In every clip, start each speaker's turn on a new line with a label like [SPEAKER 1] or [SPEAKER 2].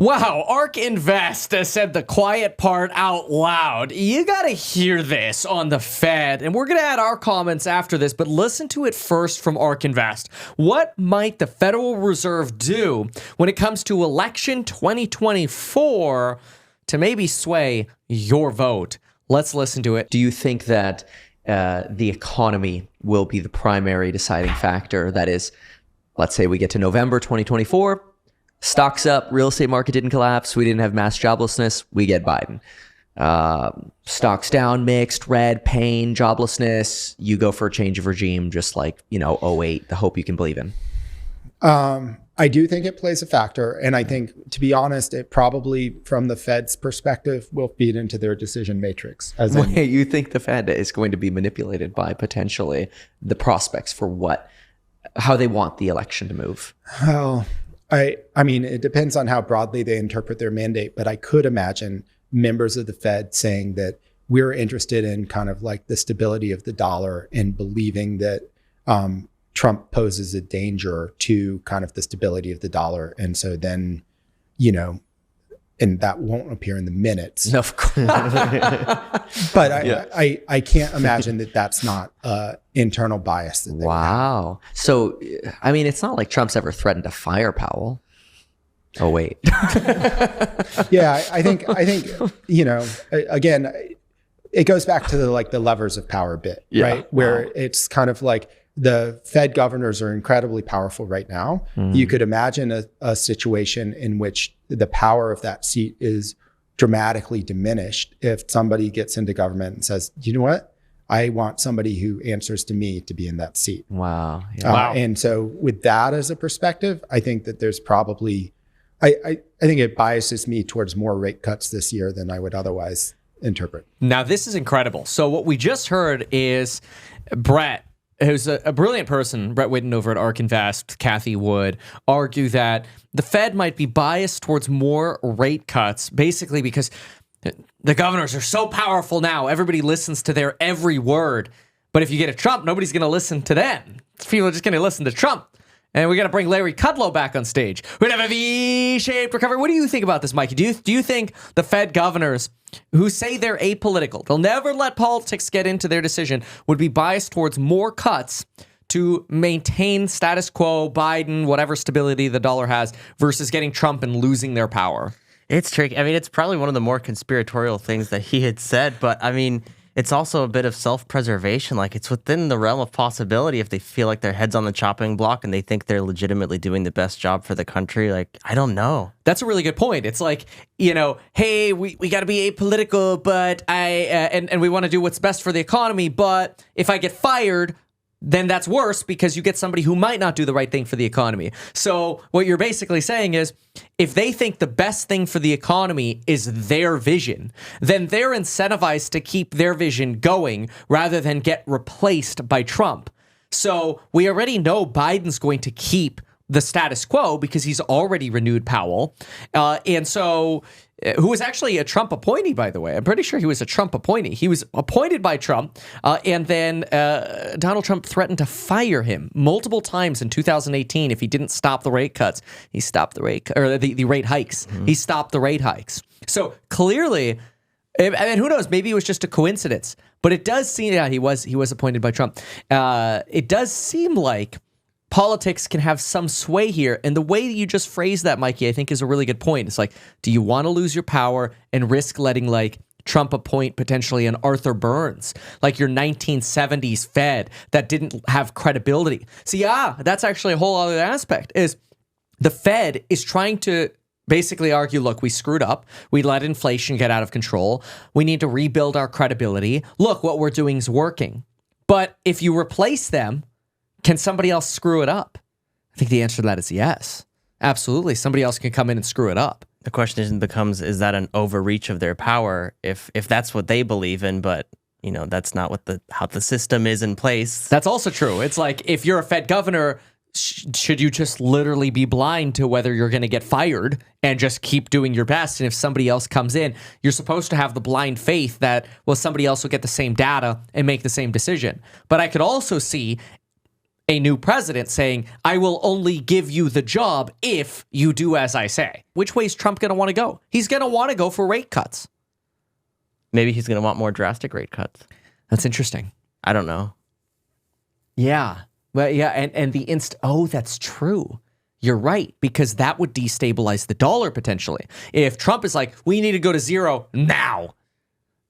[SPEAKER 1] Wow, ARK Invest said the quiet part out loud. You gotta hear this on the Fed, and we're gonna add our comments after this, but listen to it first from ARK Invest. What might the Federal Reserve do when it comes to election 2024 to maybe sway your vote? Let's listen to it.
[SPEAKER 2] Do you think that the economy will be the primary deciding factor? That is, let's say we get to November 2024, stocks up, real estate market didn't collapse, we didn't have mass joblessness, we get Biden. Stocks down, mixed, red, pain, joblessness, you go for a change of regime, just like, '08, the hope you can believe in.
[SPEAKER 3] I do think it plays a factor. And I think, to be honest, it probably, from the Fed's perspective, will feed into their decision matrix.
[SPEAKER 2] You think the Fed is going to be manipulated by potentially the prospects for how they want the election to move?
[SPEAKER 3] Well, I mean, it depends on how broadly they interpret their mandate, but I could imagine members of the Fed saying that we're interested in kind of like the stability of the dollar and believing that Trump poses a danger to kind of the stability of the dollar. And so then, and that won't appear in the minutes.
[SPEAKER 2] No, of course.
[SPEAKER 3] But I can't imagine that that's not internal bias.
[SPEAKER 2] Wow. So, I mean, it's not like Trump's ever threatened to fire Powell. Oh, wait.
[SPEAKER 3] Yeah, I think, again, it goes back to the levers of power bit, right? Where it's kind of like the Fed governors are incredibly powerful right now. Mm-hmm. You could imagine a situation in which the power of that seat is dramatically diminished if somebody gets into government and says, you know what? I want somebody who answers to me to be in that seat.
[SPEAKER 2] Wow.
[SPEAKER 1] Yeah. Wow.
[SPEAKER 3] And so with that as a perspective, I think that there's probably, I think it biases me towards more rate cuts this year than I would otherwise interpret.
[SPEAKER 1] Now, this is incredible. So what we just heard is Brett, who's a brilliant person, Brett Whitten over at ARK Invest, Kathy Wood, argue that the Fed might be biased towards more rate cuts, basically because the governors are so powerful now. Everybody listens to their every word. But if you get a Trump, nobody's going to listen to them. People are just going to listen to Trump. And we got to bring Larry Kudlow back on stage. We're going to have a V-shaped recovery. What do you think about this, Mikey? Do you think the Fed governors who say they're apolitical, they'll never let politics get into their decision, would be biased towards more cuts to maintain status quo, Biden, whatever stability the dollar has, versus getting Trump and losing their power?
[SPEAKER 4] It's tricky. I mean, it's probably one of the more conspiratorial things that he had said, but I mean, it's also a bit of self-preservation. Like, it's within the realm of possibility if they feel like their head's on the chopping block and they think they're legitimately doing the best job for the country. Like, I don't know.
[SPEAKER 1] That's a really good point. It's like, hey, we got to be apolitical, but and we want to do what's best for the economy. But if I get fired, then that's worse because you get somebody who might not do the right thing for the economy. So what you're basically saying is, if they think the best thing for the economy is their vision, then they're incentivized to keep their vision going rather than get replaced by Trump. So we already know Biden's going to keep the status quo because he's already renewed Powell. And so, who was actually a Trump appointee, by the way. I'm pretty sure he was a Trump appointee. He was appointed by Trump, and then Donald Trump threatened to fire him multiple times in 2018 if he didn't stop the rate cuts. He stopped the rate hikes. Mm-hmm. He stopped the rate hikes. So clearly, I mean, who knows? Maybe it was just a coincidence. But it does seem that he was appointed by Trump. It does seem like politics can have some sway here. And the way that you just phrased that, Mikey, I think is a really good point. It's like, do you want to lose your power and risk letting Trump appoint potentially an Arthur Burns, like your 1970s Fed that didn't have credibility? So yeah, that's actually a whole other aspect, is the Fed is trying to basically argue, look, we screwed up. We let inflation get out of control. We need to rebuild our credibility. Look, what we're doing is working. But if you replace them, can somebody else screw it up? I think the answer to that is yes. Absolutely. Somebody else can come in and screw it up.
[SPEAKER 4] The question becomes, is that an overreach of their power if that's what they believe in, but that's not how the system is in place?
[SPEAKER 1] That's also true. It's like, if you're a Fed governor, should you just literally be blind to whether you're going to get fired and just keep doing your best? And if somebody else comes in, you're supposed to have the blind faith that, well, somebody else will get the same data and make the same decision. But I could also see a new president saying, I will only give you the job if you do as I say. Which way is Trump going to want to go? He's going to want to go for rate cuts.
[SPEAKER 4] Maybe he's going to want more drastic rate cuts.
[SPEAKER 1] That's interesting.
[SPEAKER 4] I don't know.
[SPEAKER 1] Yeah. Well, yeah. And that's true. You're right, because that would destabilize the dollar potentially. If Trump is like, we need to go to zero now,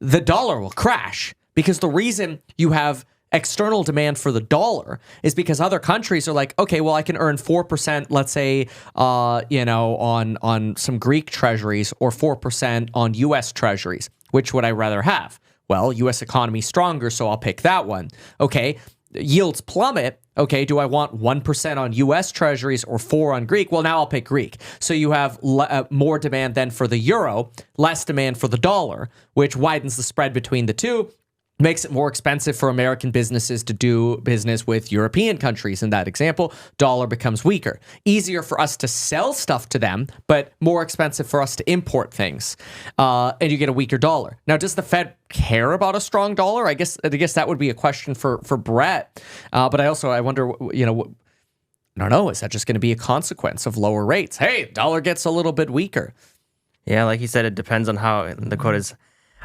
[SPEAKER 1] the dollar will crash, because the reason you have external demand for the dollar is because other countries are like, okay, well, I can earn 4%, let's say, on some Greek treasuries, or 4% on U.S. treasuries. Which would I rather have? Well, U.S. economy stronger, so I'll pick that one. Okay, yields plummet. Okay, do I want 1% on U.S. treasuries or 4 on Greek? Well, now I'll pick Greek. So you have more demand then for the euro, less demand for the dollar, which widens the spread between the two. Makes it more expensive for American businesses to do business with European countries. In that example, dollar becomes weaker. Easier for us to sell stuff to them, but more expensive for us to import things. And you get a weaker dollar. Now, does the Fed care about a strong dollar? I guess that would be a question for Brett. But I wonder, I don't know, is that just going to be a consequence of lower rates? Hey, dollar gets a little bit weaker.
[SPEAKER 4] Yeah, like you said, it depends on how, the quote is,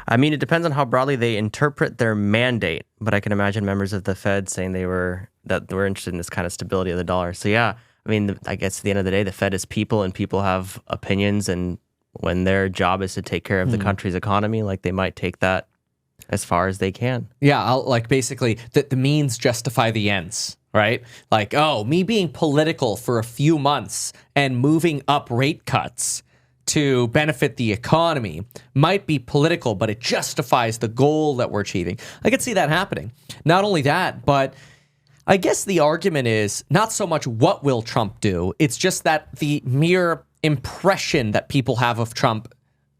[SPEAKER 4] it depends on how broadly they interpret their mandate, but I can imagine members of the Fed saying they were interested in this kind of stability of the dollar. So yeah, I guess at the end of the day, the Fed is people, and people have opinions, and when their job is to take care of the country's economy, like, they might take that as far as they can.
[SPEAKER 1] Yeah, basically the means justify the ends, right? Like, me being political for a few months and moving up rate cuts to benefit the economy might be political, but it justifies the goal that we're achieving. I could see that happening. Not only that, but I guess the argument is not so much what will Trump do, it's just that the mere impression that people have of Trump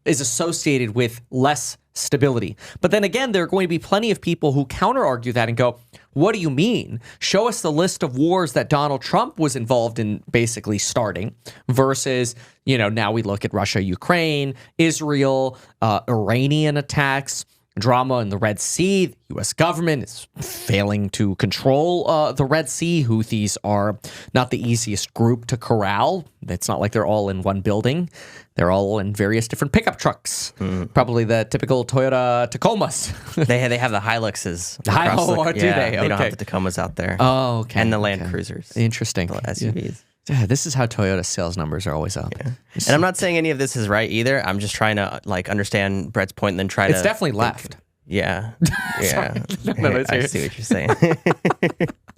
[SPEAKER 1] is associated with less stability. But then again, there are going to be plenty of people who counter-argue that and go, what do you mean? Show us the list of wars that Donald Trump was involved in basically starting versus, now we look at Russia, Ukraine, Israel, Iranian attacks, drama in the Red Sea. The U.S. government is failing to control the Red Sea. Houthis are not the easiest group to corral. It's not like they're all in one building. They're all in various different pickup trucks. Probably the typical Toyota Tacomas.
[SPEAKER 4] they have the Hiluxes.
[SPEAKER 1] Do they?
[SPEAKER 4] They don't have the Tacomas out there.
[SPEAKER 1] Oh, okay.
[SPEAKER 4] And the Land Cruisers.
[SPEAKER 1] Interesting.
[SPEAKER 4] The SUVs.
[SPEAKER 1] Yeah, this is how Toyota sales numbers are always up. Yeah.
[SPEAKER 4] And I'm not saying any of this is right either. I'm just trying to understand Brett's point and then try to...
[SPEAKER 1] It's definitely left.
[SPEAKER 4] Yeah. Yeah.
[SPEAKER 1] No,
[SPEAKER 4] I see what you're saying.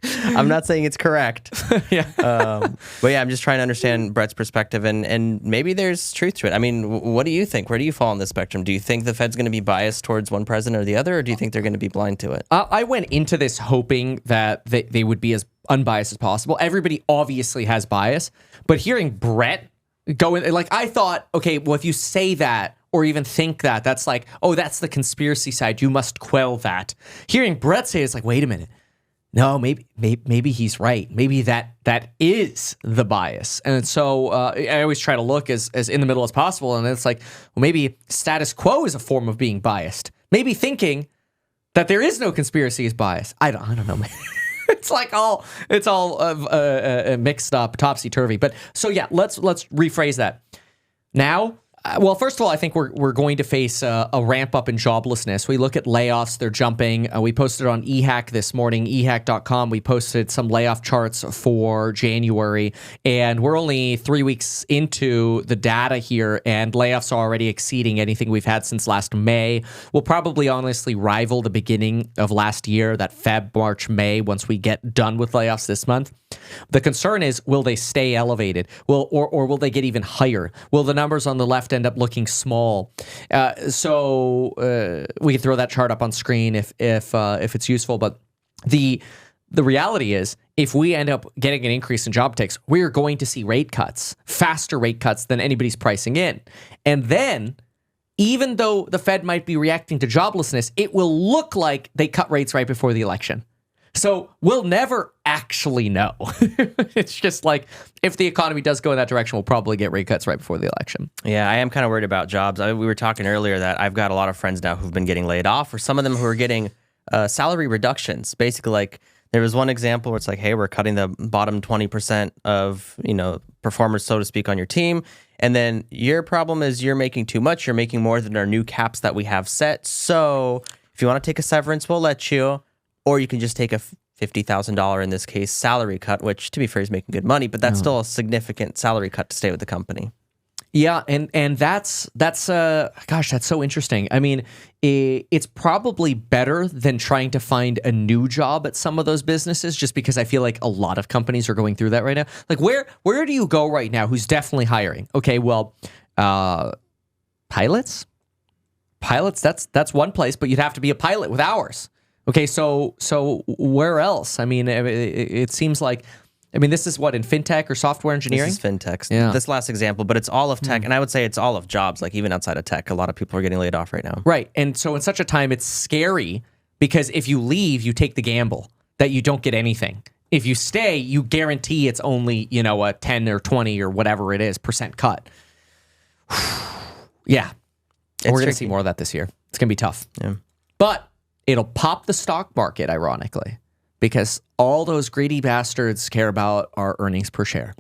[SPEAKER 4] I'm not saying it's correct.
[SPEAKER 1] Yeah.
[SPEAKER 4] But yeah, I'm just trying to understand Brett's perspective, and maybe there's truth to it. What do you think? Where do you fall on the spectrum? Do you think the Fed's going to be biased towards one president or the other, or do you think they're going to be blind to it?
[SPEAKER 1] I went into this hoping that they would be as unbiased as possible. Everybody obviously has bias, but hearing Brett go in, I thought, okay, well, if you say that, or even think that, that's like, oh, that's the conspiracy side. You must quell that. Hearing Brett say it's like, wait a minute. No, maybe he's right. Maybe that is the bias. And so I always try to look as in the middle as possible. And it's like, well, maybe status quo is a form of being biased. Maybe thinking that there is no conspiracy is bias. I don't know. It's all mixed up, topsy-turvy. But so yeah, let's rephrase that. Now, well, first of all, I think we're going to face a ramp up in joblessness. We look at layoffs; they're jumping. We posted on eHack this morning, eHack.com. We posted some layoff charts for January, and we're only 3 weeks into the data here, and layoffs are already exceeding anything we've had since last May. We'll probably honestly rival the beginning of last year, that Feb, March, May, once we get done with layoffs this month. The concern is, will they stay elevated? Or will they get even higher? Will the numbers on the left end up looking small? So we can throw that chart up on screen if it's useful. But the reality is, if we end up getting an increase in job ticks, we're going to see rate cuts, faster rate cuts than anybody's pricing in. And then, even though the Fed might be reacting to joblessness, it will look like they cut rates right before the election. So we'll never actually know. It's just like, if the economy does go in that direction, we'll probably get rate cuts right before the election.
[SPEAKER 4] Yeah, I am kind of worried about jobs. We were talking earlier that I've got a lot of friends now who've been getting laid off, or some of them who are getting salary reductions. Basically, like, There was one example where it's like, hey, we're cutting the bottom 20% of, performers, so to speak, on your team. And then your problem is you're making too much. You're making more than our new caps that we have set. So if you want to take a severance, we'll let you. Or you can just take a $50,000, in this case, salary cut, which, to be fair, is making good money. But that's still a significant salary cut to stay with the company.
[SPEAKER 1] Yeah, and that's gosh, that's so interesting. I mean, it's probably better than trying to find a new job at some of those businesses, just because I feel like a lot of companies are going through that right now. Like, where do you go right now? Who's definitely hiring? Okay, well, pilots. That's one place, but you'd have to be a pilot with hours. Okay, so where else? I mean, it seems like. I mean, this is what, in fintech or software engineering?
[SPEAKER 4] This is fintech.
[SPEAKER 1] Yeah.
[SPEAKER 4] This last example, but it's all of tech. And I would say it's all of jobs, like even outside of tech. A lot of people are getting laid off right now.
[SPEAKER 1] Right. And so in such a time, it's scary because if you leave, you take the gamble that you don't get anything. If you stay, you guarantee it's only, a 10 or 20 or whatever it is % cut. Yeah. We're going to see more of that this year. It's going to be tough.
[SPEAKER 4] Yeah.
[SPEAKER 1] But it'll pop the stock market, ironically, because all those greedy bastards care about our earnings per share.